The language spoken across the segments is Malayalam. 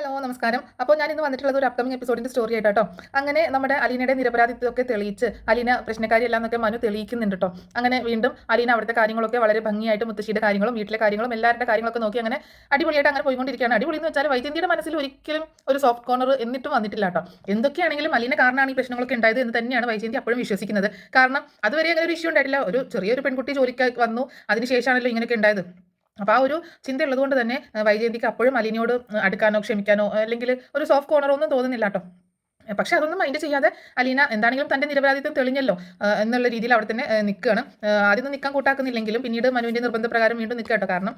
ഹലോ നമസ്കാരം. അപ്പോൾ ഞാൻ ഇന്ന് വന്നിട്ടുള്ളത് ഒരു അപ്കമിംഗ് എപ്പിസോഡിന്റെ സ്റ്റോറി ആയിട്ടോ. അങ്ങനെ നമ്മുടെ അലീനയുടെ നിരപരാധിത്വമൊക്കെ തെളിയിച്ച് അലീന പ്രശ്നക്കാരിയല്ല എന്നൊക്കെ മനു തെളിയിക്കുന്നുണ്ട് കേട്ടോ. അങ്ങനെ വീണ്ടും അലീന അവിടുത്തെ കാര്യങ്ങളൊക്കെ വളരെ ഭംഗിയായിട്ട് മുത്തശ്ശിയുടെ കാര്യങ്ങളും വീട്ടിലെ കാര്യങ്ങളും എല്ലാവരുടെ കാര്യങ്ങളൊക്കെ നോക്കി അങ്ങനെ അടിപൊളിയായിട്ട് അങ്ങനെ പോയിക്കൊണ്ടിരിക്കുകയാണ്. അടിപൊളി എന്ന് വെച്ചാൽ വൈജയന്തിയുടെ മനസ്സിൽ ഒരിക്കലും ഒരു സോഫ്റ്റ് കോർണർ എന്നിട്ടും വന്നിട്ടില്ല കേട്ടോ. എന്തൊക്കെയാണെങ്കിലും അലീന കാരണമാണ് ഈ പ്രശ്നങ്ങളൊക്കെ ഉണ്ടായത് എന്ന് തന്നെയാണ് വൈജയന്തി അപ്പോഴും വിശ്വസിക്കുന്നത്. കാരണം അതുവരെ അങ്ങനെ ഒരു ഇഷ്യൂ ഉണ്ടായിട്ടില്ല. ഒരു ചെറിയൊരു പെൺകുട്ടി ജോലിക്ക് വന്നു, അതിനുശേഷമാണല്ലോ ഇങ്ങനെയൊക്കെ ഉണ്ടായത്. അപ്പോൾ ആ ഒരു ചിന്ത ഉള്ളതുകൊണ്ട് തന്നെ വൈജയന്തിക്ക് അപ്പോഴും അലീനയോട് അടുക്കാനോ ക്ഷമിക്കാനോ അല്ലെങ്കിൽ ഒരു സോഫ്റ്റ് കോർണറോ ഒന്നും തോന്നുന്നില്ല കേട്ടോ. പക്ഷെ അതൊന്നും മൈൻഡ് ചെയ്യാതെ അലീന എന്താണെങ്കിലും തൻ്റെ നിരപരാധിത്വം തെളിഞ്ഞല്ലോ എന്നുള്ള രീതിയിൽ അവിടെ തന്നെ നിൽക്കുകയാണ്. ആദ്യമൊന്നും നിൽക്കാൻ കൂട്ടാക്കുന്നില്ലെങ്കിലും പിന്നീട് മനുവിൻ്റെ നിർബന്ധപ്രകാരം വീണ്ടും നിൽക്കുക കേട്ടോ. കാരണം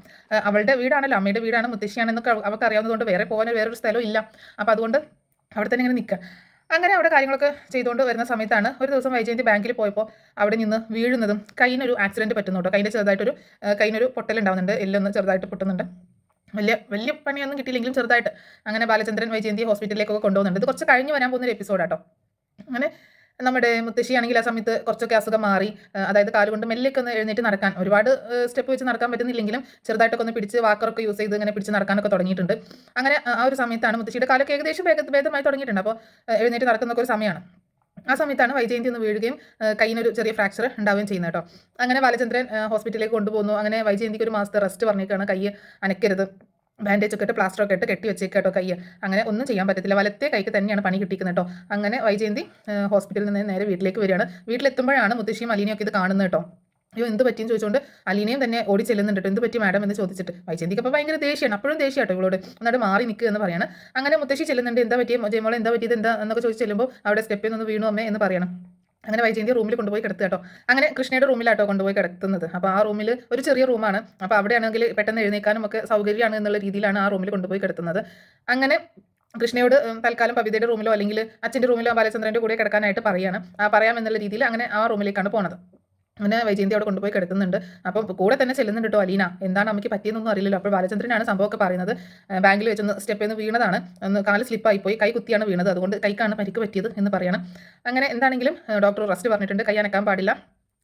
അവളുടെ വീടാണല്ലോ, അമ്മയുടെ വീടാണ്, മുത്തശ്ശിയാണെന്നൊക്കെ അവർക്ക് അറിയാവുന്നതുകൊണ്ട് വേറെ പോകാൻ വേറൊരു സ്ഥലവും ഇല്ല. അപ്പോൾ അതുകൊണ്ട് അവിടെ തന്നെ ഇങ്ങനെ നിൽക്കുക. അങ്ങനെ അവിടെ കാര്യങ്ങളൊക്കെ ചെയ്തുകൊണ്ട് വരുന്ന സമയത്താണ് ഒരു ദിവസം വൈജയന്തി ബാങ്കിൽ പോയപ്പോൾ അവിടെ നിന്ന് വീഴുന്നതും കൈയിനൊരു ആക്സിഡൻറ്റ് പറ്റുന്നു കേട്ടോ. കൈയിൻ്റെ ചെറുതായിട്ടൊരു കൈയിനൊരു പൊട്ടലുണ്ടാവുന്നുണ്ട്, എല്ലൊന്ന് ചെറുതായിട്ട് പൊട്ടുന്നുണ്ട്. വലിയ വലിയ പണിയൊന്നും കിട്ടിയില്ലെങ്കിലും ചെറുതായിട്ട് അങ്ങനെ ബാലചന്ദ്രൻ വൈജയന്തി ഹോസ്പിറ്റലിലേക്കൊക്കെ കൊണ്ടുപോകുന്നുണ്ട്. ഇത് കുറച്ച് കഴിഞ്ഞ് വരാൻ പോകുന്ന ഒരു എപ്പിസോഡാട്ടോ. അങ്ങനെ നമ്മുടെ മുത്തശ്ശിയാണെങ്കിൽ ആ സമയത്ത് കുറച്ചൊക്കെ അസുഖം മാറി, അതായത് കാലുകൊണ്ട് മെല്ലേക്ക് ഒന്ന് എഴുന്നേറ്റ് നടക്കാൻ, ഒരുപാട് സ്റ്റെപ്പ് വെച്ച് നടക്കാൻ പറ്റുന്നില്ലെങ്കിലും ചെറുതായിട്ടൊക്കെ ഒന്ന് പിടിച്ച് വാക്കറൊക്കെ യൂസ് ചെയ്ത് ഇങ്ങനെ പിടിച്ച് നടക്കാനൊക്കെ തുടങ്ങിയിട്ടുണ്ട്. അങ്ങനെ ആ ഒരു സമയത്താണ് മുത്തശ്ശിയുടെ കാലൊക്കെ ഏകദേശം ഭേദമായി തുടങ്ങിയിട്ടുണ്ട്. അപ്പോൾ എഴുന്നേറ്റ് നടക്കുന്നൊക്കെ ഒരു സമയമാണ്. ആ സമയത്താണ് വൈജയന്തി ഒന്ന് വീഴുകയും കയ്യിനൊരു ചെറിയ ഫ്രാക്ചർ ഉണ്ടാവുകയും ചെയ്യുന്നത് കേട്ടോ. അങ്ങനെ ബാലചന്ദ്രൻ ഹോസ്പിറ്റലിലേക്ക് കൊണ്ടുപോകുന്നു. അങ്ങനെ വൈജയന്തിക്ക് ഒരു മാസത്തെ റെസ്റ്റ് പറഞ്ഞേക്കാണ്, കൈ അനക്കരുത്, ബാൻഡേജ് ഒക്കെ ഇട്ട് പ്ലാസ്റ്ററൊക്കെ ഇട്ട് കെട്ടി വെച്ചേക്കാം കേട്ടോ. കൈ അങ്ങനെ ഒന്നും ചെയ്യാൻ പറ്റത്തില്ല, വലത്തെ കൈക്ക് തന്നെയാണ് പണി കിട്ടിക്കുന്നത് കേട്ടോ. അങ്ങനെ വൈജയന്തി ഹോസ്പിറ്റലിൽ നിന്ന് നേരെ വീട്ടിലേക്ക് വരികയാണ്. വീട്ടിലെത്തുമ്പോഴാണ് മുത്തശ്ശിയും അലീനയൊക്കെ ഇത് കാണുന്നത് കേട്ടോ. അയ്യോ എന്ത് പറ്റിയെന്ന് ചോദിച്ചുകൊണ്ട് അലീനയും തന്നെ ഓടി ചെല്ലുന്നുണ്ട് കേട്ടോ. എന്ത് പറ്റി മാഡം എന്ന് ചോദിച്ചിട്ട് വൈജയന്തിക്ക് അപ്പോൾ ഭയങ്കര ദേഷ്യമാണ്, അപ്പോഴും ദേഷ്യം കേട്ടോ ഇവളോട്. എന്നിട്ട് മാറി നിൽക്കുക എന്ന് പറയണം. അങ്ങനെ മുത്തശ്ശി ചെല്ലുന്നുണ്ട്. എന്താ പറ്റിയ ജയമോളെ, എന്താ പറ്റിയത്, എന്താ എന്നൊക്കെ ചോദിച്ച് ചെല്ലുമ്പോൾ അവിടെ സ്റ്റെപ്പിൽ നിന്ന് വീണു അമ്മേ എന്ന് പറയണം. അങ്ങനെ വൈജയന്തി റൂമിൽ കൊണ്ടുപോയി കിടത്തുക കേട്ടോ. അങ്ങനെ കൃഷ്ണയുടെ റൂമിലാട്ടോ കൊണ്ടുപോയി കിടത്തുന്നത്. അപ്പോൾ ആ റൂമിൽ ഒരു ചെറിയ റൂമാണ്. അപ്പോൾ അവിടെയാണെങ്കിൽ പെട്ടെന്ന് എഴുന്നേക്കാനും ഒക്കെ സൗകര്യമാണ് എന്നുള്ള രീതിയിലാണ് ആ റൂമിൽ കൊണ്ടുപോയി കിടത്തുന്നത്. അങ്ങനെ കൃഷ്ണയോട് തൽക്കാലം പവിതയുടെ റൂമിലോ അല്ലെങ്കിൽ അച്ഛൻ്റെ റൂമിലോ ബാലചന്ദ്രൻ്റെ കൂടെ കിടക്കാനായിട്ട് പറയാമെന്നുള്ള രീതിയിൽ അങ്ങനെ ആ റൂമിലേക്കാണ് പോണത്. അങ്ങനെ വൈജയന്തി അവിടെ കൊണ്ടുപോയി കിടത്തുന്നുണ്ട്. അപ്പം കൂടെ തന്നെ ചെല്ലുന്നുണ്ട് കേട്ടോ അലീന. എന്താണ് അമ്മയ്ക്ക് പറ്റിയെന്നൊന്നും അറിയില്ലല്ലോ. അപ്പോൾ ബാലചന്ദ്രനാണ് സംഭവമൊക്കെ പറയുന്നത്. ബാങ്കിൽ വെച്ചൊന്ന് സ്റ്റെപ്പിൽ നിന്ന് വീണതാണ്, ഒന്ന് കാല് സ്ലിപ്പായിപ്പോയി, കൈ കുത്തിയാണ് വീണത്, അതുകൊണ്ട് കൈക്കാണ് പരിക്ക് പറ്റിയത് എന്ന് പറയണം. അങ്ങനെ എന്താണെങ്കിലും ഡോക്ടർ റെസ്റ്റ് പറഞ്ഞിട്ടുണ്ട്, കൈ അനക്കാൻ പാടില്ല,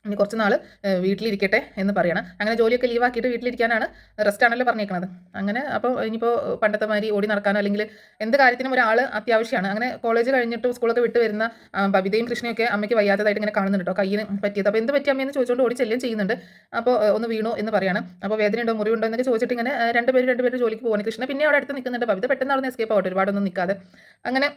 ഇനി കുറച്ച് നാൾ വീട്ടിലിരിക്കട്ടെ എന്ന് പറയണം. അങ്ങനെ ജോലിയൊക്കെ ലീവാക്കിയിട്ട് വീട്ടിലിരിക്കാനാണ്, റെസ്റ്റാണല്ലോ പറഞ്ഞേക്കുന്നത്. അങ്ങനെ അപ്പോൾ ഇനിയിപ്പോൾ പണ്ടത്തെ മാതിരി ഓടി നടക്കാനോ അല്ലെങ്കിൽ എന്ത് കാര്യത്തിനും ഒരാൾ അത്യാവശ്യമാണ്. അങ്ങനെ കോളേജ് കഴിഞ്ഞിട്ട് സ്കൂളൊക്കെ വിട്ട് വരുന്ന ബബിതയും കൃഷ്ണയൊക്കെ അമ്മയ്ക്ക് വയ്യാത്തതായിട്ട് ഇങ്ങനെ കാണുന്നുണ്ട് കേട്ടോ, കയ്യിന് പറ്റിയത്. അപ്പോൾ എന്ത് പറ്റി അമ്മയെന്ന് ചോദിച്ചുകൊണ്ട് ഓടി ചെല്ലുകയും ചെയ്യുന്നുണ്ട്. അപ്പോൾ ഒന്ന് വീണു എന്ന് പറയാണ്. അപ്പോൾ വേദനയുണ്ടോ മുറിവുണ്ടോ എന്നൊക്കെ ചോദിച്ചിട്ട് ഇങ്ങനെ രണ്ടുപേരും ജോലിക്ക് പോകുന്നത്. കൃഷ്ണ പിന്നെ അവിടെ അടുത്ത് നിൽക്കുന്നുണ്ട്. ബബിത പെട്ടെന്ന് അവിടെ നിന്ന് എസ്കേപ്പ് ആവട്ടെ, ഒരുപാടൊന്നും നിൽക്കാതെ. അങ്ങനെ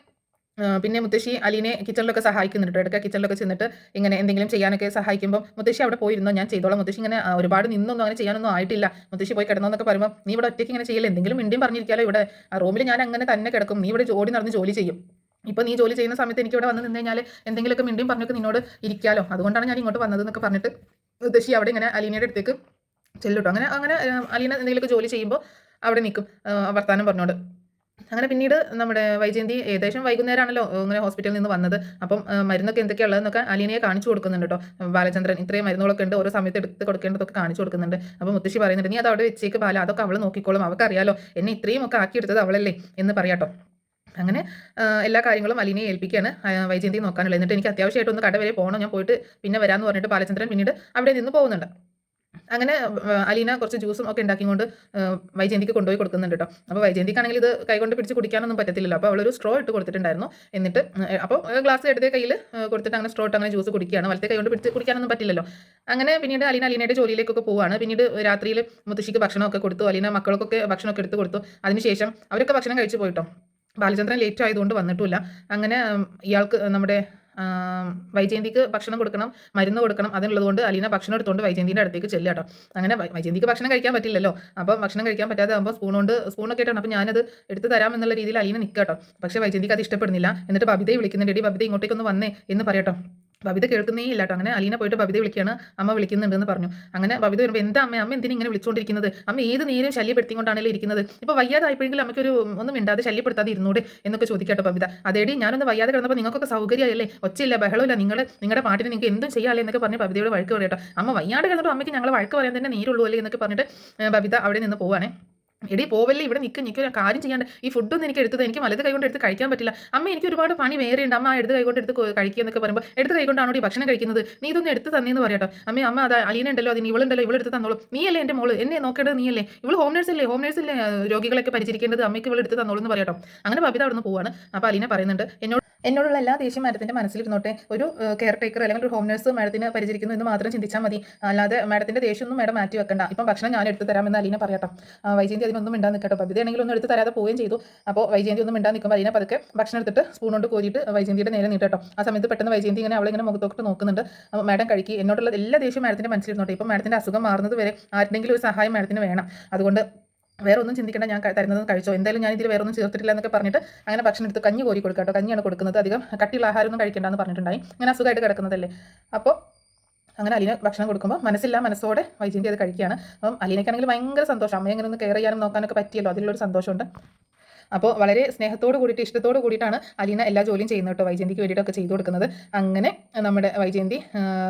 പിന്നെ മുത്തശ്ശി അലീനെ കിച്ചണിലൊക്കെ സഹായിക്കുന്നുണ്ട്. ഇടയ്ക്ക് കിച്ചണിലൊക്കെ ചെന്നിട്ട് ഇങ്ങനെ എന്തെങ്കിലും ചെയ്യാനൊക്കെ സഹായിക്കുമ്പോൾ മുത്തശ്ശി അവിടെ പോയിരുന്നോ, ഞാൻ ചെയ്തോളാം, മുത്തശ്ശി ഇങ്ങനെ ഒരുപാട് നിന്നൊന്നും അങ്ങനെ ചെയ്യാനൊന്നും ആയിട്ടില്ല, മുത്തശ്ശി പോയി കിടന്നോന്നൊക്കെ പറയുമ്പോൾ നീ ഇവിടെ ഒറ്റയ്ക്ക് ഇങ്ങനെ ചെയ്യില്ല, എന്തെങ്കിലും മിണ്ടിയും പറഞ്ഞിരിക്കാലോ, ഇവിടെ റൂമിൽ ഞാൻ അങ്ങനെ തന്നെ കിടക്കും, നീ ഇവിടെ ഓടി നടന്ന് ജോലി ചെയ്യും, ഇപ്പോൾ നീ ജോലി ചെയ്യുന്ന സമയത്ത് എനിക്ക് ഇവിടെ വന്ന് നിന്ന് കഴിഞ്ഞാൽ എന്തെങ്കിലുമൊക്കെ മിണ്ടിയും പറഞ്ഞൊക്കെ നിന്നോട് ഇരിക്കാലോ, അതുകൊണ്ടാണ് ഞാൻ ഇങ്ങോട്ട് വന്നതെന്നൊക്കെ പറഞ്ഞിട്ട് മുത്തശ്ശി അവിടെ ഇങ്ങനെ അലീനയുടെ അടുത്തേക്ക് ചെല്ലുട്ടോ. അങ്ങനെ അങ്ങനെ അലീന എന്തെങ്കിലുമൊക്കെ ജോലി ചെയ്യുമ്പോൾ അവിടെ നിൽക്കും വർത്താനം പറഞ്ഞോട്. അങ്ങനെ പിന്നീട് നമ്മുടെ വൈജയന്തി ഏകദേശം വൈകുന്നേരമാണല്ലോ ഇങ്ങനെ ഹോസ്പിറ്റലിൽ നിന്ന് വന്നത്. അപ്പം മരുന്നൊക്കെ എന്തൊക്കെയുള്ളതെന്നൊക്കെ അലീനയെ കാണിച്ചു കൊടുക്കുന്നുണ്ട് കേട്ടോ. ബാലചന്ദ്രൻ ഇത്രയും മരുന്നുകളൊക്കെ ഉണ്ട്, ഓരോ സമയത്ത് എടുത്ത് കൊടുക്കേണ്ടതൊക്കെ കാണിച്ചു കൊടുക്കുന്നുണ്ട്. അപ്പോൾ മുത്തശ്ശി പറയുന്നുണ്ട്, നീ അത് അവിടെ വെച്ചേക്ക് ബാല, അതൊക്കെ അവൾ നോക്കിക്കോളും, അവൾക്കറിയാലോ എന്നെ ഇത്രയും ഒക്കെ ആക്കിയെടുത്തത് അവളല്ലേ എന്ന് പറയാട്ടോ. അങ്ങനെ എല്ലാ കാര്യങ്ങളും അലീനയെ ഏൽപ്പിക്കുകയാണ് വൈജയന്തി നോക്കാനുള്ളത്. എന്നിട്ട് എനിക്ക് അത്യാവശ്യമായിട്ട് ഒന്ന് കട വരെ പോകണം, ഞാൻ പോയിട്ട് പിന്നെ വരാമെന്ന് പറഞ്ഞിട്ട് ബാലചന്ദ്രൻ പിന്നീട് അവിടെ നിന്ന് പോകുന്നുണ്ട്. അങ്ങനെ അലീന കുറച്ച് ജ്യൂസും ഒക്കെ ഉണ്ടാക്കിക്കൊണ്ട് വൈജയന്തിക്ക് കൊണ്ടുപോയി കൊടുക്കുന്നുണ്ട് കേട്ടോ. അപ്പോൾ വൈജയന്തിക്കാണെങ്കിൽ ഇത് കൈകൊണ്ട് പിടിച്ച് കുടിക്കാനൊന്നും പറ്റത്തില്ലല്ലോ. അപ്പോൾ അവളൊരു സ്ട്രോ ഇട്ട് കൊടുത്തിട്ടുണ്ടായിരുന്നു. എന്നിട്ട് അപ്പോൾ ഗ്ലാസ് ഇടത്തെ കയ്യിൽ കൊടുത്തിട്ട് അങ്ങനെ സ്ട്രോ ഇട്ട് അങ്ങനെ ജ്യൂസ് കുടിക്കുകയാണ്. വലത്തെ കൈ കൊണ്ട് പിടിച്ച് കുടിക്കാനൊന്നും പറ്റില്ലല്ലോ. അങ്ങനെ പിന്നീട് അലീനയുടെ ജോലിയിലേക്കൊക്കെ പോവുകയാണ്. പിന്നീട് രാത്രിയിൽ മുത്തശ്ശിക്ക് ഭക്ഷണമൊക്കെ കൊടുത്തു, അലീന മക്കൾക്കൊക്കെ ഭക്ഷണമൊക്കെ എടുത്ത് കൊടുത്തു. അതിനുശേഷം അവരൊക്കെ ഭക്ഷണം കഴിച്ചു പോയിട്ടോ. ബാലചന്ദ്രൻ ലേറ്റ് ആയതുകൊണ്ട് വന്നിട്ടില്ല. അങ്ങനെ ഇയാൾക്ക് നമ്മുടെ വൈജയന്തിക്ക് ഭക്ഷണം കൊടുക്കണം, മരുന്ന് കൊടുക്കണം, അതിനുള്ളതുകൊണ്ട് അലീന ഭക്ഷണം എടുത്തുകൊണ്ട് വൈജയന്തിൻ്റെ അടുത്തേക്ക് ചെല്ലുക കേട്ടോ. അങ്ങനെ വൈജയന്തിക്ക് ഭക്ഷണം കഴിക്കാൻ പറ്റില്ലല്ലോ. അപ്പം ഭക്ഷണം കഴിക്കാൻ പറ്റാതെ ആകുമ്പോൾ സ്പൂണൊക്കെ ആയിട്ടാണ്. അപ്പോൾ ഞാനത് എടുത്ത് തരാം എന്നുള്ള രീതിയിൽ അലീന നിൽക്കുക കേട്ടോ. പക്ഷേ വൈജയന്തിക്ക് അത് ഇഷ്ടപ്പെടുന്നില്ല. എന്നിട്ട് ബബിതയെ വിളിക്കുന്നുണ്ട്, എടി ബബിത ഇങ്ങോട്ടേക്കൊന്ന് വന്നേ എന്ന് പറയട്ടോ. ബബിത കേൾക്കുന്നേ ഇല്ല കേട്ടോ. അങ്ങനെ അലീന പോയിട്ട് ബബിതയെ വിളിക്കുകയാണ്, അമ്മ വിളിക്കുന്നുണ്ടെന്ന് പറഞ്ഞു. അങ്ങനെ ബബിത വരുമ്പോൾ എന്താ അമ്മ എന്തിനാ ഇങ്ങനെ വിളിച്ചുകൊണ്ടിരിക്കുന്നത്, അമ്മ ഏത് നേരം ശല്യപ്പെടുത്തിക്കൊണ്ടാണല്ലോ ഇരിക്കുന്നത്, ഇപ്പോൾ വയ്യാതായപ്പോഴെങ്കിലും അമ്മയ്ക്കൊരു ഒന്നും മിണ്ടാതെ ശല്യപ്പെടുത്താതെ ഇരുന്നൂടെ എന്നൊക്കെ ചോദിക്കട്ടോ ബബിത. അതേടി ഞാനൊന്ന് വയ്യാതെ കിടന്നപ്പോൾ നിങ്ങൾക്കൊക്കെ സൗകര്യമല്ലേ, ഒച്ചയില്ല ബഹളമില്ല, നിങ്ങളുടെ പാട്ടിന് നിങ്ങൾക്ക് എന്തും ചെയ്യാമല്ലേ എന്നൊക്കെ പറഞ്ഞ് ബബിതയോട് വഴക്ക് പറയട്ടോ. അമ്മ വയ്യാണ്ട് കിടന്നിട്ട് അമ്മയ്ക്ക് ഞങ്ങൾ വഴക്ക് പറയാൻ തന്നെ നേരുള്ളൂ അല്ലേ എന്നൊക്കെ പറഞ്ഞിട്ട് ബബിത അവിടെ നിന്ന് പോവാണേ. എടി പോവല്ലേ, ഇവിടെ നിൽക്കൊരു കാര്യം ചെയ്യാണ്ട് ഈ ഫുഡൊന്നും എനിക്ക് എടുത്തത് എനിക്ക് വലത് കൈകൊണ്ട് എടുത്ത് കഴിക്കാൻ പറ്റില്ല. അമ്മ എനിക്ക് ഒരുപാട് പണി വേറെയുണ്ട്. അമ്മ എടുത്ത് കൈകൊണ്ട് എടുത്ത് കഴിക്കുക എന്നൊക്കെ പറയുമ്പോൾ എടുത്ത് കൈകൊണ്ടാണോ ഈ ഭക്ഷണം കഴിക്കുന്നത്? നീ ഇതൊന്നും എടുത്ത് തന്നേന്ന് പറയാട്ടോ. അമ്മ അത് അലീന ഉണ്ടല്ലോ, അതിന് ഇവളുണ്ടല്ലോ, ഇവളെടുത്ത് തന്നോളൂ. നീയല്ലേ എൻ്റെ മോള്, എന്നെ നോക്കേണ്ടത് നീയല്ലേ? ഇവള് ഹോം നേഴ്സല്ലേ, രോഗികളൊക്കെ പരിചരിക്കേണ്ടത് അമ്മയ്ക്ക് ഇവളെടുത്ത് തന്നോളൂ എന്ന് പറയാട്ടോ. അങ്ങനെ ബബിത അവിടെ നിന്ന് പോവാണ്. അപ്പോൾ അലീന പറയുന്നുണ്ട്, എന്നോടുള്ള എല്ലാ ദേഷ്യം മാഡത്തിൻ്റെ മനസ്സിലിരുന്നോട്ടെ. ഒരു കെയർ ടേക്കർ അല്ലെങ്കിൽ ഒരു ഹോം നേഴ്സ് മാഡത്തിന് പരിചരിക്കുന്നു എന്ന് മാത്രം ചിന്തിച്ചാൽ മതി. അല്ലാതെ മാഡത്തിൻ്റെ ദേഷ്യമൊന്നും മാഡം മാറ്റി വെക്കണ്ട. ഇപ്പം ഭക്ഷണം ഞാൻ എടുത്ത് തരാമെന്ന് അലീന പറയട്ടോ. വൈജയന്തി അതിനൊന്നും മിണ്ടാൻ നിൽക്കട്ടോ. ബബിതയാണെങ്കിൽ ഒന്നും എടുത്ത് തരാതെ പോവുകയും ചെയ്തു. അപ്പോൾ വൈജയന്തി ഒന്നും മിണ്ടാൻ നിൽക്കുമ്പോൾ അലീന പതുക്കെ ഭക്ഷണം എടുത്തിട്ട് സ്പൂൺ കൊണ്ട് കോരിയിട്ട് വൈജയന്തിയുടെ നേരെ നീട്ടോ. ആ സമയത്ത് പെട്ടെന്ന് വൈജയന്തി ഇങ്ങനെ അവളിങ്ങനെ മുഖത്തോട്ട് നോക്കുന്നുണ്ട്. അപ്പോൾ മാഡം കഴിക്കി, എന്നോടുള്ള എല്ലാ ദേഷ്യം മാഡത്തിൻ്റെ മനസ്സിലിരുന്നോട്ടെ. ഇപ്പം മാഡത്തിൻ്റെ അസുഖം മാറുന്നത് വരെ ആരുടെങ്കിലും ഒരു സഹായം മാഡത്തിന് വേണം. അതുകൊണ്ട് വേറെ ഒന്നും ചിന്തിക്കേണ്ട, ഞാൻ തരുന്നത് കഴിച്ചോ, എന്തായാലും ഞാൻ ഇതിൽ വേറെ ഒന്നും ചേർത്തിട്ടില്ല എന്നൊക്കെ പറഞ്ഞിട്ട് അങ്ങനെ ഭക്ഷണം എടുത്ത് കഞ്ഞി കോരി കൊടുക്കുക കേട്ടോ. കഞ്ഞിയാണ് കൊടുക്കുന്നത്, അധികം കട്ടിയുള്ള ആഹാരമൊന്നും കഴിക്കേണ്ടെന്ന് പറഞ്ഞിട്ടുണ്ടായി. അങ്ങനെ അസുഖമായിട്ട് കിടക്കുന്നതല്ലേ. അപ്പോൾ അങ്ങനെ അലീന ഭക്ഷണം കൊടുക്കുമ്പോൾ മനസ്സോടെ വൈജയന്തി അത് കഴിക്കുകയാണ്. അപ്പം അലീനയ്ക്കാണെങ്കിൽ ഭയങ്കര സന്തോഷം, അമ്മയെ അങ്ങനെ ഒന്ന് കെയർ ചെയ്യാനും നോക്കാനൊക്കെ പറ്റിയല്ലോ, അതിലുള്ളൊരു സന്തോഷമുണ്ട്. അപ്പോൾ വളരെ സ്നേഹത്തോട് കൂടിയിട്ട് ഇഷ്ടത്തോട് കൂടിയിട്ടാണ് അലീന എല്ലാ ജോലിയും ചെയ്യുന്നത് കേട്ടോ, വൈജയന്തിക്ക് വേണ്ടിയിട്ടൊക്കെ ചെയ്തു കൊടുക്കുന്നത്. അങ്ങനെ നമ്മുടെ വൈജയന്തി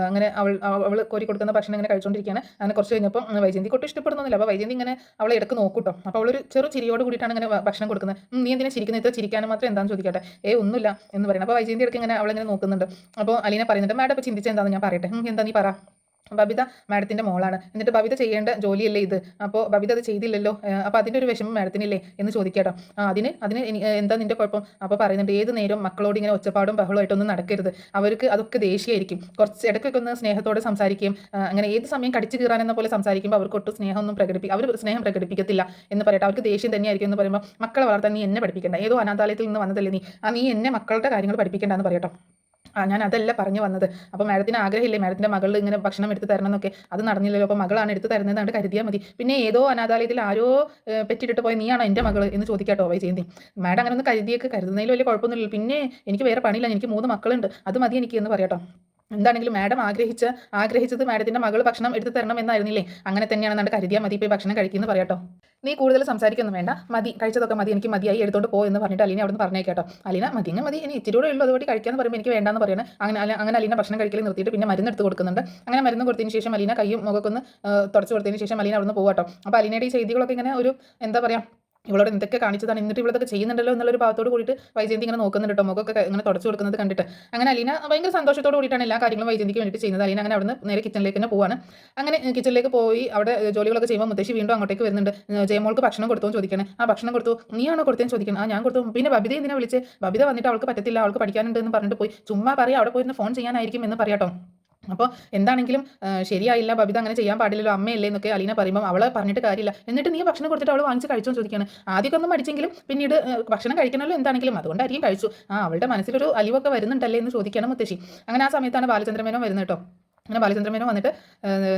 അങ്ങനെ അവൾ കോരി കൊടുക്കുന്ന ഭക്ഷണം ഇങ്ങനെ കഴിച്ചുകൊണ്ടിരിക്കുകയാണ്. അങ്ങനെ കുറച്ച് കഴിഞ്ഞപ്പോൾ വൈജയന്തിക്ക് ഒട്ടും ഇഷ്ടപ്പെടുന്നില്ല. അപ്പോൾ വൈജയന്തി ഇങ്ങനെ അവളെ ഇടക്ക് നോക്കൂട്ടോ. അപ്പോൾ അവളൊരു ചെറു ചിരിയോട് കൂടിയിട്ടാണ് ഇങ്ങനെ ഭക്ഷണം കൊടുക്കുന്നത്. നീ എന്തിനാ ചിരിക്കുന്നത്, ഇത്ര ചിരിക്കാനും മാത്രം എന്താണെന്ന് ചോദിക്കട്ടെ. ഒന്നുമില്ല എന്ന് പറയുന്നത്. അപ്പോൾ വൈജയന്തി ഇടയ്ക്ക് ഇങ്ങനെ അവളിങ്ങനെ നോക്കുന്നുണ്ട്. അപ്പോൾ അലീന പറയുന്നുണ്ട്, മാഡം ഇപ്പോൾ ചിന്തിച്ചത് എന്താണെന്ന് ഞാൻ പറയട്ടെ. എന്താ നീ പറ. ബബിത മാഡത്തിൻ്റെ മോളാണ്, എന്നിട്ട് ബബിത ചെയ്യേണ്ട ജോലിയല്ലേ ഇത്, അപ്പോൾ ബബിത അത് ചെയ്തില്ലല്ലോ, അപ്പോൾ അതിൻ്റെ ഒരു വിഷമം മാഡത്തിനില്ലേ എന്ന് ചോദിക്കാട്ടോ. അതിന് എന്താ നിൻ്റെ കുഴപ്പം? അപ്പോൾ പറയുന്നുണ്ട്, ഏത് നേരം മക്കളോട് ഇങ്ങനെ ഒച്ചപ്പാടും ബഹളമായിട്ടൊന്നും നടക്കരുത്, അവർക്ക് അതൊക്കെ ദേഷ്യമായിരിക്കും. കുറച്ച് ഇടയ്ക്കൊക്കെ ഒന്ന് സ്നേഹത്തോടെ സംസാരിക്കുകയും അങ്ങനെ ഏത് സമയം കടിച്ചു കീറാനെന്ന പോലെ സംസാരിക്കുമ്പോൾ അവർക്ക് ഒട്ടും സ്നേഹമൊന്നും അവർ സ്നേഹം പ്രകടിപ്പിക്കത്തില്ല എന്ന് പറയട്ടെ. അവർക്ക് ദേഷ്യം തന്നെയായിരിക്കും എന്ന് പറയുമ്പോൾ, മക്കളെ വളർത്താൻ നീ എന്നെ പഠിപ്പിക്കേണ്ട, ഏതോ അനാഥാലയത്തിൽ നിന്ന് വന്നതല്ലേ നീ എന്നെ മക്കളുടെ കാര്യങ്ങൾ പഠിപ്പിക്കേണ്ട എന്ന് പറയട്ടോ. ഞാൻ അതല്ല പറഞ്ഞു വന്നത്. അപ്പോൾ മാഡത്തിന് ആഗ്രഹമില്ലേ മാഡത്തിൻ്റെ മകളിൽ ഇങ്ങനെ ഭക്ഷണം എടുത്ത് തരണം എന്നൊക്കെ, അത് നടന്നില്ലല്ലോ, അപ്പോൾ മകളാണ് എടുത്ത് തരുന്നതാണ്ട് കരുതിയാൽ മതി. പിന്നെ ഏതോ അനാഥാലയത്തിൽ ആരോ പെറ്റിട്ട് പോയി നീയാണോ എൻ്റെ മകൾ എന്ന് ചോദിക്കാട്ടോ വൈജയന്തി. മാഡം അങ്ങനെ ഒന്ന് കരുതുന്നതിൽ വലിയ കുഴപ്പമൊന്നുമില്ല. പിന്നെ എനിക്ക് വേറെ പണിയില്ല, എനിക്ക് 3 മക്കളുണ്ട്, അത് മതി എനിക്ക് എന്ന് പറയാട്ടോ. എന്താണെങ്കിലും മാഡം ആഗ്രഹിച്ചത് മാഡത്തിൻ്റെ മകൾ ഭക്ഷണം എടുത്ത് തരണം എന്നായിരുന്നില്ലേ, അങ്ങനെ തന്നെയാണെന്നാണ്ട് കരുതിയാൽ മതി. ഇപ്പോൾ ഭക്ഷണം കഴിക്കുമെന്ന് പറയാട്ടോ. നീ കൂടുതൽ സംസാരിക്കൊന്നും വേണ്ട, മതി, കഴിച്ചതൊക്കെ മതി, എനിക്ക് മതിയായി, എടുത്തോണ്ട് പോ എന്ന് പറഞ്ഞിട്ട് അലീന അവിടെ നിന്ന് പറഞ്ഞേക്കാട്ടോ. അലീന മതി, ഇനി ഇച്ചിരി കൂടെ ഉള്ളൂ, അതുകൊണ്ട് കഴിക്കാമെന്ന് പറയുമ്പോൾ എനിക്ക് വേണ്ടാന്ന് പറയുന്നത്. അങ്ങനെ അലീന ഭക്ഷണം കഴിക്കൽ നിർത്തിയിട്ട് പിന്നെ മരുന്ന് എടുത്ത് കൊടുക്കുന്നുണ്ട്. അങ്ങനെ മരുന്ന് കൊടുത്തതിന് ശേഷം അലീന കയ്യും മുഖമൊക്കെ ഒന്ന് തുടച്ച് കൊടുത്തതിന് ശേഷം അലീന അവിടെ നിന്ന് പോകാട്ടോ. അപ്പോൾ അലീനയുടെ ഈ ചെയ്തികളൊക്കെ ഇങ്ങനെ ഒരു എന്താ പറയുക, ഇവളോട് എന്തൊക്കെ കാണിച്ചതാണ്, എന്നിട്ട് ഇവളൊക്കെ ചെയ്യുന്നുണ്ടല്ലോ എന്നുള്ളൊരു ഭാഗത്തോട് കൂടിയിട്ട് വൈജയന്തി ഇങ്ങനെ നോക്കുന്നുണ്ട് കേട്ടോ, മുഖമൊക്കെ ഇങ്ങനെ തുടച്ചു കൊടുക്കുന്നത് കണ്ടിട്ട്. അങ്ങനെ അലീന ഭയങ്കര സന്തോഷത്തോട് കൂടിയിട്ടാണ് എല്ലാ കാര്യങ്ങളും വൈജയന്തിക്ക് വേണ്ടിയിട്ട് ചെയ്യുന്നത്. അലീന അങ്ങനെ അവിടുന്ന് നേരെ കിച്ചണിലേക്ക് തന്നെ പോവാണ്. അങ്ങനെ കിച്ചണിലേക്ക് പോയി അവിടെ ജോലികളൊക്കെ ചെയ്യുമ്പോൾ മുത്തശ്ശി വീണ്ടും അങ്ങോട്ടേക്ക് വരുന്നുണ്ട്. ജയമോൾക്ക് ഭക്ഷണം കൊടുത്തോ എന്ന് ചോദിക്കണേ. ആ ഭക്ഷണം കൊടുത്തു, നീയാണോ കൊടുത്തതെന്ന് ചോദിക്കണം. ഞാൻ കൊടുത്തു. പിന്നെ ബബിത എന്തിനാ വിളിച്ച്, ബബിത വന്നിട്ട് അവൾക്ക് പറ്റത്തില്ല, അവൾക്ക് പഠിക്കാനുണ്ട് എന്ന് പറഞ്ഞിട്ട് പോയി. ചുമ്മാ പറയാം, അവിടെ പോയിരുന്ന് ഫോൺ ചെയ്യാനായിരിക്കും എന്ന് പറയാട്ടോ. അപ്പോൾ എന്താണെങ്കിലും ശരിയായില്ല, ബബിത അങ്ങനെ ചെയ്യാൻ പാടില്ലല്ലോ, അമ്മയല്ലേ എന്നൊക്കെ അലീന പറയുമ്പോൾ അവളെ പറഞ്ഞിട്ട് കാര്യമില്ല. എന്നിട്ട് നീ ഭക്ഷണം കൊടുത്തിട്ട് അവൾ വാങ്ങിച്ച് കഴിച്ചോ ചോദിക്കുകയാണ്. ആദ്യമൊക്കെ ഒന്നും മടിച്ചെങ്കിലും പിന്നീട് ഭക്ഷണം കഴിക്കണമല്ലോ എന്താണെങ്കിലും, അതുകൊണ്ടായിരിക്കും കഴിച്ചു. അവളുടെ മനസ്സിലൊരു അലിവൊക്കെ വരുന്നുണ്ടല്ലേ എന്ന് ചോദിക്കണം മുത്തശ്ശി. അങ്ങനെ ആ സമയത്താണ് ബാലചന്ദ്രമേനോൻ വരുന്നത് കേട്ടോ. അങ്ങനെ ബാലചന്ദ്രമേനോൻ വന്നിട്ട്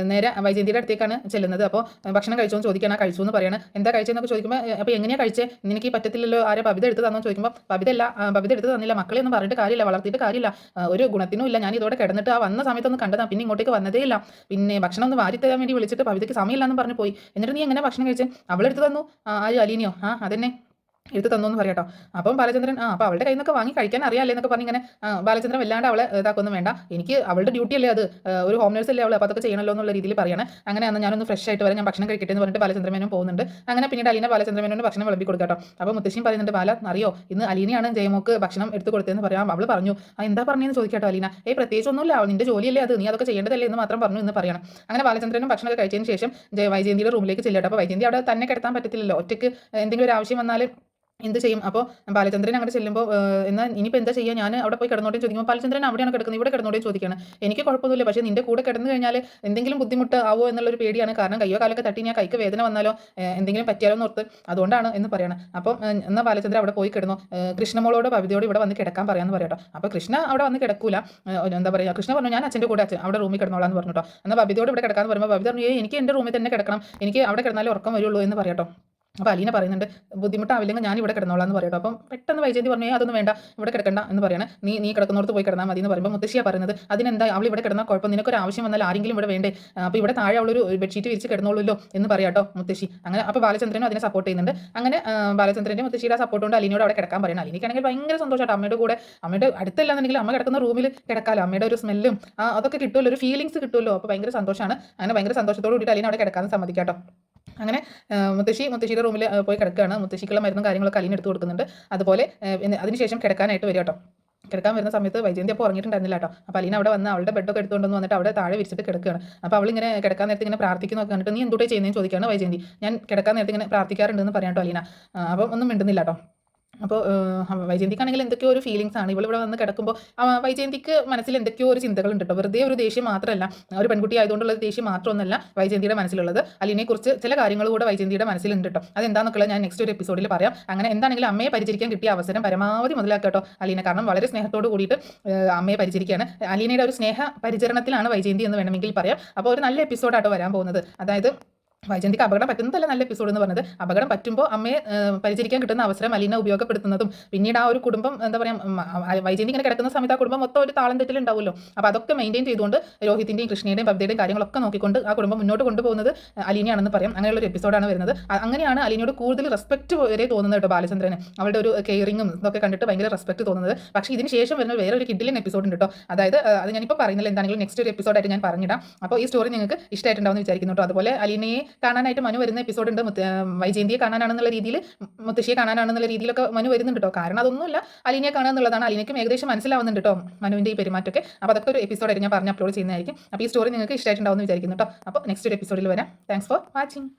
നേരെ വൈജയന്തിയുടെ അടുത്തേക്കാണ് ചെല്ലുന്നത്. അപ്പോൾ ഭക്ഷണം കഴിച്ചോ എന്ന് ചോദിക്കണം. കഴിച്ചു എന്ന് പറയണം. എന്താ കഴിച്ചതെന്നൊക്കെ ചോദിക്കുമ്പോൾ, അപ്പോൾ എങ്ങനെയാണ് കഴിച്ചേ, നിനക്ക് പറ്റത്തില്ലല്ലോ, ആരെ ബബിത എടുത്ത് തന്നോ ചോദിക്കുമ്പോൾ, ബബിത എടുത്ത് തന്നില്ല, മക്കളെ ഒന്നും പറഞ്ഞിട്ട് കാര്യമില്ല, വളർത്തിയിട്ട് കാര്യമില്ല, ഒരു ഗുണത്തിനും ഇല്ല, ഞാൻ ഇതോടെ കിടന്നിട്ട് ആ വന്ന സമയത്തൊന്ന് കണ്ടതാണ്, പിന്നെ ഇങ്ങോട്ടേക്ക് വന്നതേ ഇല്ല, പിന്നെ ഭക്ഷണം ഒന്ന് വാരി തരാൻ വേണ്ടി വിളിച്ചിട്ട് ബബിതയ്ക്ക് സമയമില്ലെന്ന് പറഞ്ഞു പോയി. എന്നിട്ട് നീ എങ്ങനെ ഭക്ഷണം കഴിച്ചേ, അവളെടുത്ത് തന്നു. ആര്, അലീനയോ? അതന്നെ എടുത്ത് തന്നു എന്ന് പറയാട്ടോ. അപ്പം ബാലചന്ദ്രൻ അപ്പോൾ അവളുടെ കയ്യിൽ നിന്നൊക്കെ വാങ്ങി കഴിക്കാൻ അറിയാമല്ലേ എന്നൊക്കെ പറഞ്ഞ് ഇങ്ങനെ ബാലചന്ദ്രൻ വല്ലാണ്ട് അവളെ ഇതാക്കൊന്നും വേണ്ട, എനിക്ക് അവളുടെ ഡ്യൂട്ടി അല്ലേ അത്, ഒരു ഹോം നേഴ്സ് അല്ലേ അവൾ, അപ്പോൾ അതൊക്കെ ചെയ്യണമല്ലോ എന്നുള്ള രീതിയിൽ പറയാണ്. അങ്ങനെ അന്ന് ഞാനൊന്ന് ഫ്രഷ് ആയിട്ട് വരാം, ഞാൻ ഭക്ഷണം കഴിക്കട്ടെ എന്ന് പറഞ്ഞിട്ട് ബാലചന്ദ്രമേനും പോകുന്നുണ്ട്. അങ്ങനെ പിന്നീട് അലീന ബാലചന്ദ്രമേനോട് ഭക്ഷണം വിളമ്പി കൊടുക്കാട്ടോ. അപ്പോൾ മുത്തശ്ശിയും പറയുന്നുണ്ട്, ബാല അറിയോ ഇന്ന് അലീനയാണ് ജയമോക്ക് ഭക്ഷണം എടുത്ത് കൊടുത്തതെന്ന് പറയാം. അവൾ പറഞ്ഞു. എന്താ പറഞ്ഞതെന്ന് ചോദിക്കാട്ടോ അലീന. പ്രത്യേകിച്ചൊന്നുമില്ല, നിന്റെ ജോലിയല്ലേ അത്, നീ അതൊക്കെ ചെയ്യേണ്ടതല്ലേ എന്ന് മാത്രം പറഞ്ഞു എന്ന് പറയണം. അങ്ങനെ ബാലചന്ദ്രനും ഭക്ഷണമൊക്കെ കഴിച്ചതിന് ശേഷം വൈജയന്തിയുടെ റൂമിലേക്ക് ചെല്ലട്ടോ. അപ്പോൾ വൈജയന്തി അവിടെ തന്നെ കിടത്താൻ പറ്റത്തില്ലല്ലോ, ഒറ്റയ്ക്ക് എന്തെങ്കിലും ഒരു ആവശ്യം വന്നാൽ എന്ത് ചെയ്യും. അപ്പോൾ ബാലചന്ദ്രൻ അങ്ങോട്ട് ചെല്ലുമ്പോൾ എന്നാൽ ഇനിയിപ്പോൾ എന്താ ചെയ്യുക, ഞാൻ അവിടെ പോയി കിടന്നോട്ടേന്ന് ചോദിക്കുമ്പോൾ ബാലചന്ദ്രൻ അവിടെയാണ് കിടക്കുന്നത്, ഇവിടെ കിടന്നോട്ടേന്ന് ചോദിക്കുകയാണ്. എനിക്ക് കുഴപ്പമൊന്നുമില്ല, പക്ഷേ നിന്റെ കൂടെ കിടന്നു കഴിഞ്ഞാൽ എന്തെങ്കിലും ബുദ്ധിമുട്ട് ആവോ എന്നുള്ളൊരു പേടിയാണ്, കാരണം കയ്യോ കാലൊക്കെ തട്ടി ഞാൻ കൈക്ക് വേദന വന്നാലോ എന്തെങ്കിലും പറ്റിയാലോ എന്ന് ഓർത്ത്, അതുകൊണ്ടാണ് എന്ന് പറയണം. അപ്പം എന്നാൽ ബാലചന്ദ്രൻ അവിടെ പോയി കിടന്നു. കൃഷ്ണമോളോട് ബബിതയോട് ഇവിടെ വന്ന് കിടക്കാൻ പറയാമെന്ന് പറയട്ടോ. അപ്പോൾ കൃഷ്ണ അവിടെ വന്ന് കിടക്കൂല, എന്താ പറയുക, കൃഷ്ണ പറഞ്ഞു ഞാൻ അച്ഛൻ്റെ കൂടെ അവിടെ റൂമിൽ കിടന്നോളാന്ന് പറഞ്ഞിട്ടോ. എന്നാൽ ബബിതയോട് ഇവിടെ കിടക്കാമെന്ന് പറയുമ്പോൾ ബബിത പറഞ്ഞു എനിക്ക് എൻ്റെ റൂമിൽ തന്നെ കിടക്കണം, എനിക്ക് അവിടെ കിടന്നാലേ ഉറക്കം വരുള്ളൂ എന്ന് പറയട്ടോ. അപ്പോൾ അലീന പറയുന്നുണ്ട്, ബുദ്ധിമുട്ടാവില്ലെങ്കിൽ ഞാൻ ഇവിടെ കിടന്നോളാം എന്ന് പറയട്ടോ. അപ്പം പെട്ടെന്ന് വൈജയന്തി പറഞ്ഞു, അതൊന്നും വേണ്ട, ഇവിടെ കിടക്കണ്ട എന്ന് പറയണം. നീ കിടക്കുന്നോടത്ത് പോയി കിടന്നാൽ മതി എന്ന് പറയുമ്പോൾ മുത്തശ്ശിയാണ് പറയുന്നത്, അതിനെന്താ അവൾ ഇവിടെ കിടന്നാൽ കുഴപ്പം, നിനക്കൊരു ആവശ്യം വന്നാൽ ആരെങ്കിലും ഇവിടെ വേണ്ടേ, അപ്പോൾ ഇവിടെ താഴെ അവളൊരു ബെഡ്ഷീറ്റ് വിരിച്ച് കിടന്നോളൂല്ലോ എന്ന് പറയാട്ടോ മുത്തശ്ശി. അങ്ങനെ അപ്പോൾ ബാലചന്ദ്രനും അതിനെ സപ്പോർട്ട് ചെയ്യുന്നുണ്ട്. അങ്ങനെ ബാലചന്ദ്രൻ്റെ മുത്തശ്ശിയുടെ സപ്പോർട്ട് കൊണ്ട് അലീനയോട് അവിടെ കിടക്കാൻ പറയണം. അലീനയ്ക്കാണെങ്കിൽ ഭയങ്കര സന്തോഷമായിട്ട് അമ്മയുടെ കൂടെ, അമ്മയുടെ അടുത്തല്ലാന്നുണ്ടെങ്കിൽ അമ്മ കിടക്കുന്ന റൂമിൽ കിടക്കാമല്ലോ, അമ്മയുടെ ഒരു സ്മെല്ലും അതൊക്കെ കിട്ടുമല്ലോ, ഒരു ഫീലിങ്സ് കിട്ടുമല്ലോ. അപ്പോൾ ഭയങ്കര സന്തോഷമാണ്. അങ്ങനെ ഭയങ്കര സന്തോഷത്തോട് കൂടിയിട്ട് അലീന അവിടെ കിടക്കാൻ സമ്മതിക്കാട്ടോ. അങ്ങനെ മുത്തശ്ശിയുടെ റൂമിൽ പോയി കിടക്കുകയാണ്. മുത്തശ്ശിക്കുള്ള മരുന്നും കാര്യങ്ങളൊക്കെ അലീന എടുത്ത് കൊടുക്കുന്നുണ്ട്. അതുപോലെ പിന്നെ അതിനുശേഷം കിടക്കാനായിട്ട് വരും കേട്ടോ. കിടക്കാൻ വരുന്ന സമയത്ത് വൈജയന്തി അപ്പോൾ ഉറങ്ങിയിട്ടുണ്ടായിരുന്നില്ല കേട്ടോ. അപ്പോൾ അലീന അവിടെ വന്ന് അവളുടെ ബെഡൊക്കെ എടുത്തുകൊണ്ട് വന്നിട്ട് അവിടെ താഴെ വിരിച്ചിട്ട് കിടക്കുകയാണ്. അപ്പോൾ അവളിങ്ങനെ കിടക്കാൻ നേരത്തെ ഇങ്ങനെ പ്രാർത്ഥിക്കുന്നതൊക്കെ കണ്ടിട്ട് നീ എന്തുകൂടെ ചെയ്യുന്നതെന്ന് ചോദിക്കുകയാണ് വൈജയന്തി. ഞാൻ കിടക്കാൻ നേരത്തെ ഇങ്ങനെ പ്രാർത്ഥിക്കാറുണ്ടെന്ന് പറയാം കേട്ടോ അലീന. അപ്പം ഒന്നും മിണ്ടുന്നില്ല കേട്ടോ. അപ്പോൾ വൈജയന്തിക്കാണെങ്കിൽ എന്തൊക്കെയോ ഒരു ഫീലിങ്സ് ആണ്. ഇവളിവിടെ വന്ന് കിടക്കുമ്പോൾ വൈജയന്തിക്ക് മനസ്സിൽ എന്തൊക്കെയോ ഒരു ചിന്തകളുണ്ട് കേട്ടോ. വെറുതെ ഒരു ദേഷ്യം മാത്രമല്ല, ഒരു പെൺകുട്ടി ആയതുകൊണ്ടുള്ള ദേഷ്യം മാത്രമൊന്നുമല്ല വൈജയന്തിയുടെ മനസ്സിലുള്ളത്. അലീനയെക്കുറിച്ച് ചില കാര്യങ്ങൾ കൂടെ വൈജയന്തിയുടെ മനസ്സിലുണ്ട് കേട്ടോ. അതെന്താണെന്നുള്ളത് ഞാൻ നെക്സ്റ്റ് ഒരു എപ്പിസോഡിൽ പറയാം. അങ്ങനെ എന്താണെങ്കിലും അമ്മയെ പരിചരിക്കാൻ കിട്ടിയ അവസരം പരമാവധി മുതലാക്കുക കേട്ടോ അലീന. കാരണം വളരെ സ്നേഹത്തോട് കൂടിയിട്ട് അമ്മയെ പരിചരിക്കുകയാണ്. അലീനയുടെ ഒരു സ്നേഹ പരിചരണത്തിലാണ് വൈജയന്തി എന്ന് വേണമെങ്കിൽ പറയാം. അപ്പോൾ ഒരു നല്ല എപ്പിസോഡാട്ടോ വരാൻ പോകുന്നത്. അതായത് വൈജയന്തിക്ക് അപകടം പറ്റുന്നതല്ല നല്ല എപ്പിസോഡ് എന്ന് പറഞ്ഞത്. അപകടം പറ്റുമ്പോൾ അമ്മയെ പരിചരിക്കാൻ കിട്ടുന്ന അവസരം അലീന ഉപയോഗപ്പെടുത്തുന്നതും പിന്നീട് ആ ഒരു കുടുംബം എന്താ പറയുക, വൈജയന്തി ഇങ്ങനെ കിടക്കുന്ന സമയത്ത് ആ കുടുംബം മൊത്തം ഒരു താളം തെറ്റിലുണ്ടാവുമല്ലോ. അപ്പോൾ അതൊക്കെ മെയിൻറ്റെയിൻ ചെയ്തുകൊണ്ട് രോഹിത്തിൻ്റെയും കൃഷ്ണയുടെയും ബബ്ദയുടെയും കാര്യങ്ങളൊക്കെ നോക്കിക്കൊണ്ട് ആ കുടുംബം മുന്നോട്ട് കൊണ്ടുപോകുന്നത് അലീനയാണെന്ന് പറയാം. അങ്ങനെയുള്ള ഒരു എപ്പിസോഡാണ് വരുന്നത്. അങ്ങനെയാണ് അലീനയോട് കൂടുതൽ റെസ്പെക്ട് വരെ തോന്നുന്നത് കേട്ടോ ബാലചന്ദ്രന്. അവളുടെ ഒരു കെയറിങ്ങും ഇതൊക്കെ കണ്ടിട്ട് ഭയങ്കര റെസ്പെക്ട് തോന്നുന്നത്. പക്ഷേ ഇതിന് ശേഷം വരുന്ന വേറെ ഒരു കിഡിലിൻ എപ്പിസോഡ് ഉണ്ട് കേട്ടോ. അതായത് അത് ഞാനിപ്പോൾ പറയുന്നില്ല, എന്താണെങ്കിലും നെക്സ്റ്റ് ഒരു എപ്പിസോഡായിട്ട് ഞാൻ പറഞ്ഞിടാം. അപ്പോൾ ഈ സ്റ്റോറി നിങ്ങൾക്ക് ഇഷ്ടമായിട്ടുണ്ടാവുമെന്ന് വിചാരിക്കുന്നു കേട്ടോ. അതുപോലെ അലീനയെ കാണാനായിട്ട് മനു വരുന്ന എപ്പിസോഡ് ഉണ്ട്. വൈജയന്തിയെ കാണാനാണെന്നുള്ള രീതിയിൽ, മുത്തശ്ശിയെ കാണാനാണെന്നുള്ള രീതിയിലൊക്കെ മനു വരുന്നുണ്ട് കേട്ടോ. കാരണം അതൊന്നുമില്ല, അലീനയെ കാണുക എന്നുള്ളതാണ്. അലീനയ്ക്കും ഏകദേശം മനസ്സിലാവുന്നുണ്ട് കേട്ടോ മനുവിൻ്റെ ഈ പെരുമാറ്റമൊക്കെ. അപ്പോൾ അതൊക്കെ ഒരു എപ്പിസോഡായിട്ട് ഞാൻ പറഞ്ഞ് അപ്ലോഡ് ചെയ്യുന്നതായിരിക്കും. അപ്പോൾ ഈ സ്റ്റോറി നിങ്ങൾക്ക് ഇഷ്ടമായിട്ടുണ്ടാവുമെന്ന് വിചാരിക്കുന്നു കേട്ടോ. അപ്പോൾ നെക്സ്റ്റ് ഒരു എപ്പിസോഡിൽ വരാം. Thanks for watching.